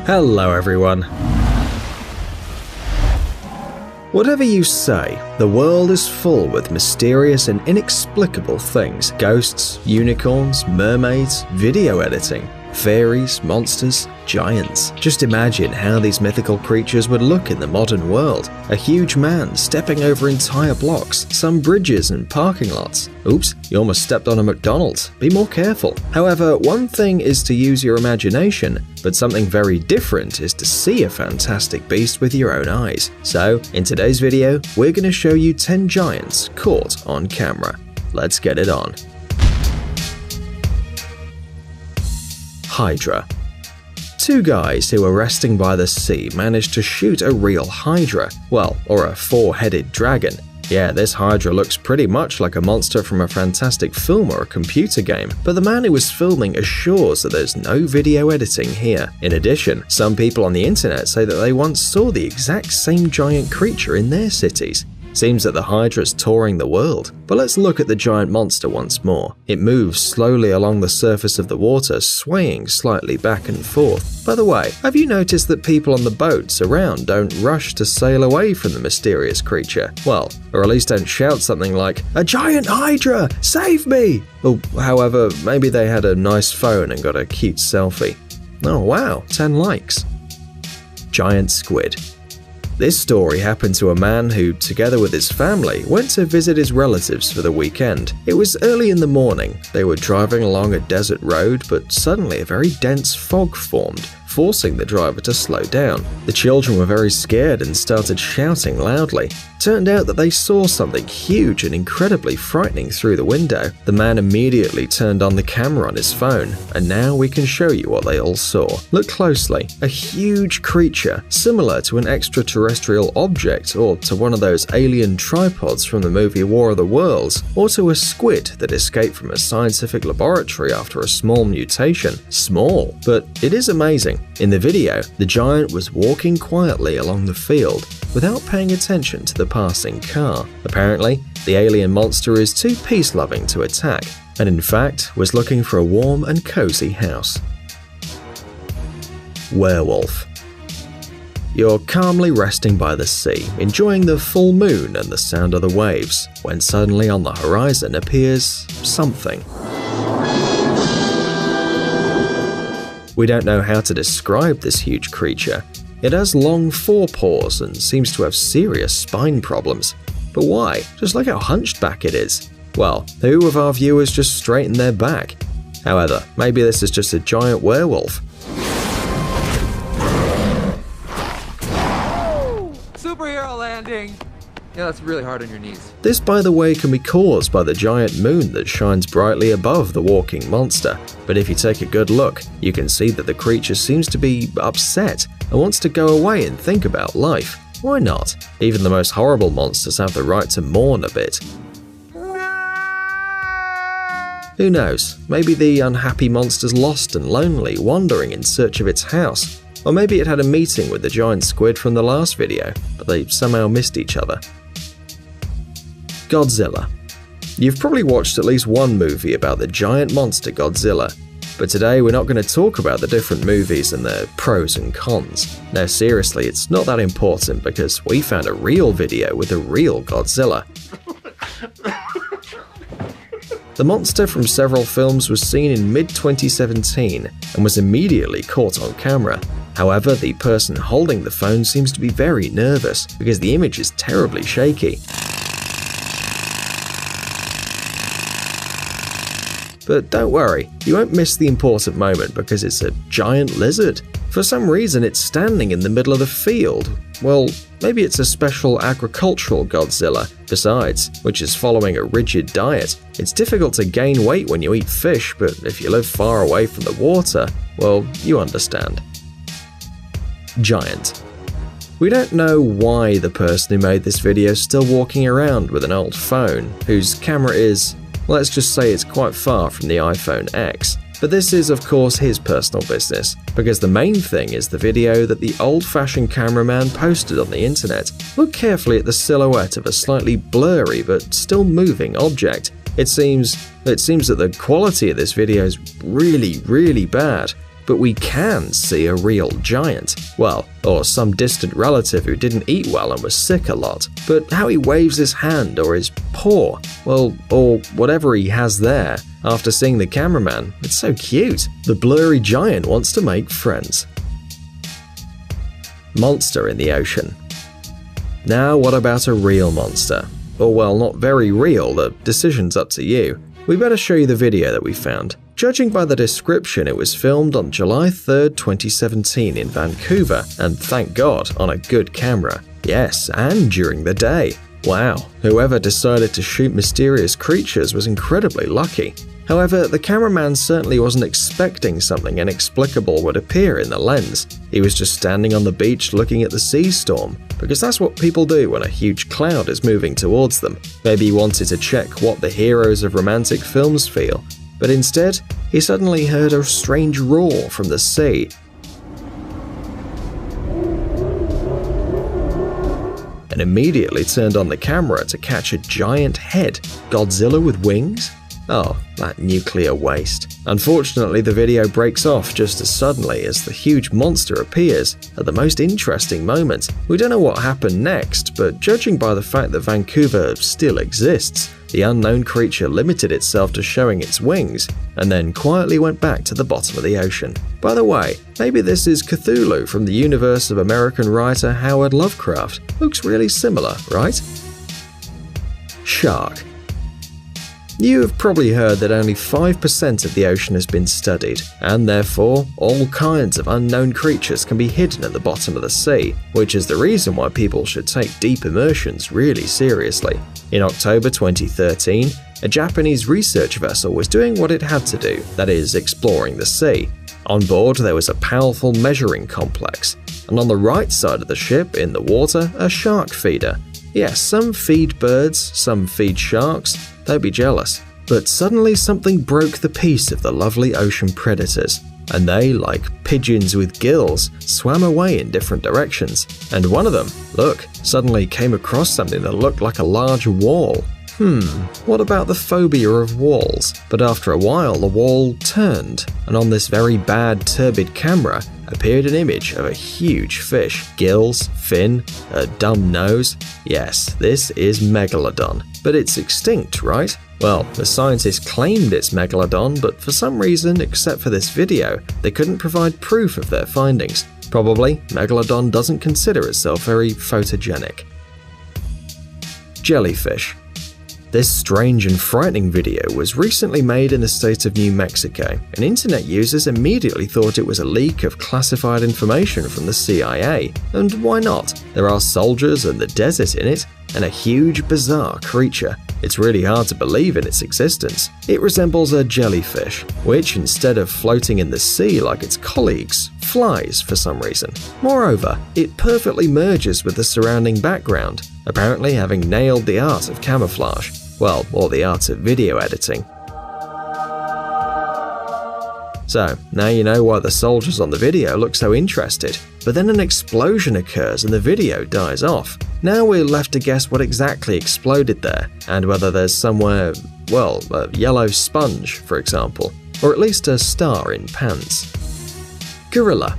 Hello everyone. Whatever you say, the world is full with mysterious and inexplicable things. Ghosts, unicorns, mermaids, video editing, fairies, monsters, giants. Just imagine how these mythical creatures would look in the modern world. A huge man stepping over entire blocks, some bridges and parking lots. Oops, you almost stepped on a McDonald's. Be more careful. However, one thing is to use your imagination, but something very different is to see a fantastic beast with your own eyes. So, in today's video, we're going to show you 10 giants caught on camera. Let's get it on. Hydra. Two guys who were resting by the sea managed to shoot a real Hydra, well, or a four-headed dragon. Yeah, this Hydra looks pretty much like a monster from a fantastic film or a computer game, but the man who was filming assures that there's no video editing here. In addition, some people on the internet say that they once saw the exact same giant creature in their cities. Seems that the Hydra's touring the world. But let's look at the giant monster once more. It moves slowly along the surface of the water, swaying slightly back and forth. By the way, have you noticed that people on the boats around don't rush to sail away from the mysterious creature? Well, or at least don't shout something like, "A giant Hydra! Save me!" Well, however, maybe they had a nice phone and got a cute selfie. Oh wow, 10 likes. Giant squid. This story happened to a man who, together with his family, went to visit his relatives for the weekend. It was early in the morning. They were driving along a desert road, but suddenly a very dense fog formed, forcing the driver to slow down. The children were very scared and started shouting loudly. Turned out that they saw something huge and incredibly frightening through the window. The man immediately turned on the camera on his phone, and now we can show you what they all saw. Look closely. A huge creature, similar to an extraterrestrial object, or to one of those alien tripods from the movie War of the Worlds, or to a squid that escaped from a scientific laboratory after a small mutation. Small, but it is amazing. In the video, the giant was walking quietly along the field without paying attention to the passing car. Apparently, the alien monster is too peace-loving to attack, and in fact was looking for a warm and cozy house. Werewolf. You're calmly resting by the sea, enjoying the full moon and the sound of the waves, when suddenly on the horizon appears something. We don't know how to describe this huge creature. It has long forepaws and seems to have serious spine problems. But why? Just look how hunched back it is. Well, who of our viewers just straightened their back? However, maybe this is just a giant werewolf. Superhero landing! Yeah, that's really hard on your knees. This, by the way, can be caused by the giant moon that shines brightly above the walking monster. But if you take a good look, you can see that the creature seems to be upset and wants to go away and think about life. Why not? Even the most horrible monsters have the right to mourn a bit. Who knows? Maybe the unhappy monster's lost and lonely, wandering in search of its house. Or maybe it had a meeting with the giant squid from the last video, but they somehow missed each other. Godzilla. You've probably watched at least one movie about the giant monster Godzilla, but today we're not going to talk about the different movies and their pros and cons. No, seriously, it's not that important because we found a real video with a real Godzilla. The monster from several films was seen in mid-2017 and was immediately caught on camera. However, the person holding the phone seems to be very nervous because the image is terribly shaky. But don't worry, you won't miss the important moment because it's a giant lizard. For some reason, it's standing in the middle of the field. Well, maybe it's a special agricultural Godzilla, besides, which is following a rigid diet. It's difficult to gain weight when you eat fish, but if you live far away from the water, well, you understand. Giant. We don't know why the person who made this video is still walking around with an old phone, whose camera is, let's just say it's quite far from the iPhone X. But this is of course his personal business, because the main thing is the video that the old-fashioned cameraman posted on the internet. Look carefully at the silhouette of a slightly blurry but still moving object. It seems that the quality of this video is really bad, but we can see a real giant. Well, or some distant relative who didn't eat well and was sick a lot. But how he waves his hand or his paw, well, or whatever he has there, after seeing the cameraman, it's so cute. The blurry giant wants to make friends. Monster in the ocean. Now what about a real monster? Or well, not very real, the decision's up to you. We better show you the video that we found. Judging by the description, it was filmed on July 3rd, 2017 in Vancouver, and thank God, on a good camera. Yes, and during the day. Wow, whoever decided to shoot mysterious creatures was incredibly lucky. However, the cameraman certainly wasn't expecting something inexplicable would appear in the lens. He was just standing on the beach looking at the sea storm, because that's what people do when a huge cloud is moving towards them. Maybe he wanted to check what the heroes of romantic films feel, but instead, he suddenly heard a strange roar from the sea. And immediately turned on the camera to catch a giant head. Godzilla with wings? Oh, that nuclear waste. Unfortunately, the video breaks off just as suddenly as the huge monster appears at the most interesting moment. We don't know what happened next, but judging by the fact that Vancouver still exists, the unknown creature limited itself to showing its wings and then quietly went back to the bottom of the ocean. By the way, maybe this is Cthulhu from the universe of American writer Howard Lovecraft. Looks really similar, right? Shark. You have probably heard that only 5% of the ocean has been studied, and therefore, all kinds of unknown creatures can be hidden at the bottom of the sea, which is the reason why people should take deep immersions really seriously. In October 2013, a Japanese research vessel was doing what it had to do, that is, exploring the sea. On board, there was a powerful measuring complex, and on the right side of the ship, in the water, a shark feeder. Yes, some feed birds, some feed sharks, don't be jealous. But suddenly something broke the peace of the lovely ocean predators, and they, like pigeons with gills, swam away in different directions. And one of them, look, suddenly came across something that looked like a large wall. What about the phobia of walls? But after a while, the wall turned, and on this very bad, turbid camera appeared an image of a huge fish. Gills, fin, a dumb nose. Yes, this is Megalodon. But it's extinct, right? Well, the scientists claimed it's Megalodon, but for some reason, except for this video, they couldn't provide proof of their findings. Probably, Megalodon doesn't consider itself very photogenic. Jellyfish. This strange and frightening video was recently made in the state of New Mexico, and internet users immediately thought it was a leak of classified information from the CIA. And why not? There are soldiers and the desert in it, and a huge, bizarre creature. It's really hard to believe in its existence. It resembles a jellyfish, which instead of floating in the sea like its colleagues, flies for some reason. Moreover, it perfectly merges with the surrounding background, apparently having nailed the art of camouflage. Well, or the art of video editing. So, now you know why the soldiers on the video look so interested. But then an explosion occurs and the video dies off. Now we're left to guess what exactly exploded there, and whether there's somewhere, well, a yellow sponge, for example, or at least a star in pants. Gorilla.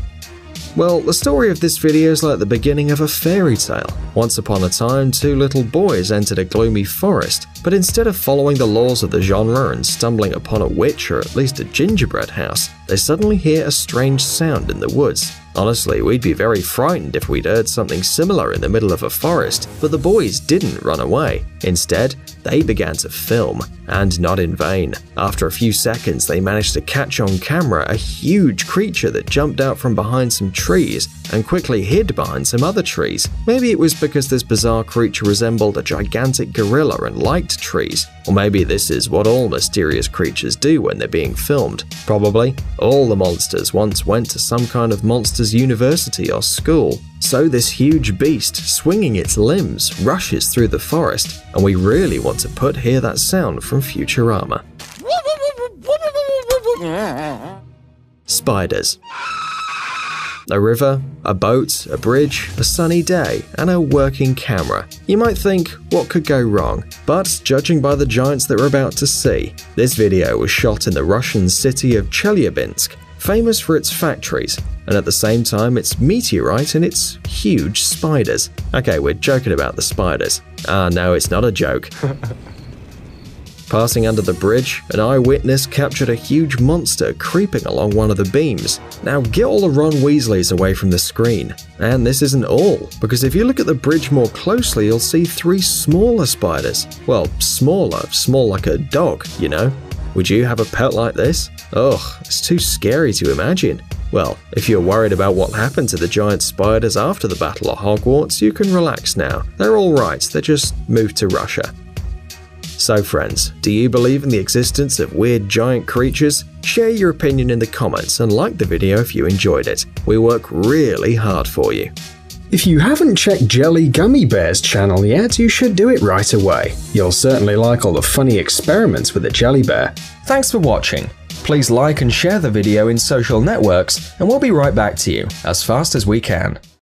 Well, the story of this video is like the beginning of a fairy tale. Once upon a time, two little boys entered a gloomy forest, but instead of following the laws of the genre and stumbling upon a witch or at least a gingerbread house, they suddenly hear a strange sound in the woods. Honestly, we'd be very frightened if we'd heard something similar in the middle of a forest, but the boys didn't run away. Instead, they began to film, and not in vain. After a few seconds, they managed to catch on camera a huge creature that jumped out from behind some trees and quickly hid behind some other trees. Maybe it was because this bizarre creature resembled a gigantic gorilla and liked trees. Or maybe this is what all mysterious creatures do when they're being filmed. Probably, all the monsters once went to some kind of monsters university or school. So this huge beast, swinging its limbs, rushes through the forest, and we really want to hear that sound from Futurama. Spiders. A river, a boat, a bridge, a sunny day, and a working camera. You might think, what could go wrong? But judging by the giants that we're about to see, this video was shot in the Russian city of Chelyabinsk, famous for its factories, and at the same time its meteorite and its huge spiders. Okay, we're joking about the spiders. Ah, no, it's not a joke. Passing under the bridge, an eyewitness captured a huge monster creeping along one of the beams. Now get all the Ron Weasleys away from the screen. And this isn't all, because if you look at the bridge more closely, you'll see 3 smaller spiders. Well, smaller, small like a dog, you know? Would you have a pet like this? Ugh, it's too scary to imagine. Well, if you're worried about what happened to the giant spiders after the Battle of Hogwarts, you can relax now. They're alright, they just moved to Russia. So friends, do you believe in the existence of weird giant creatures? Share your opinion in the comments and like the video if you enjoyed it. We work really hard for you. If you haven't checked Jelly Gummy Bear's channel yet, you should do it right away. You'll certainly like all the funny experiments with the jelly bear. Thanks for watching. Please like and share the video in social networks, and we'll be right back to you as fast as we can.